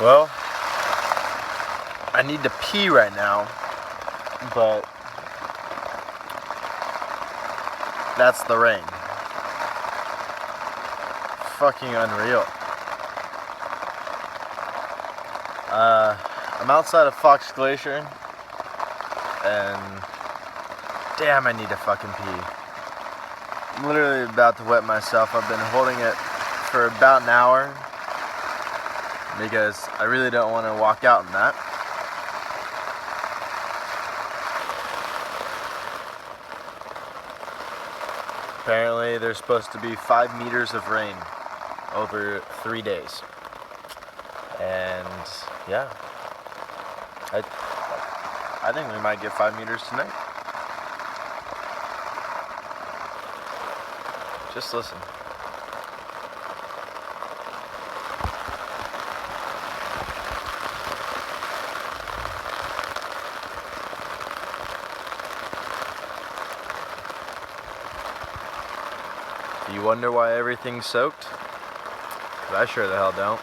Well, I need to pee right now, but that's the rain. Fucking unreal. I'm outside of Fox Glacier, and damn, I need to fucking pee. I'm literally about to wet myself. I've been holding it for about an hour because I really don't want to walk out in that. Apparently there's supposed to be 5 meters of rain over 3 days. And yeah, I think we might get 5 meters tonight. Just listen. Do you wonder why everything's soaked? 'Cause I sure the hell don't.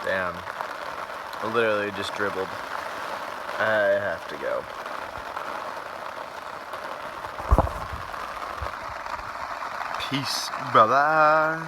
Damn. I literally just dribbled. I have to go. Peace, brother.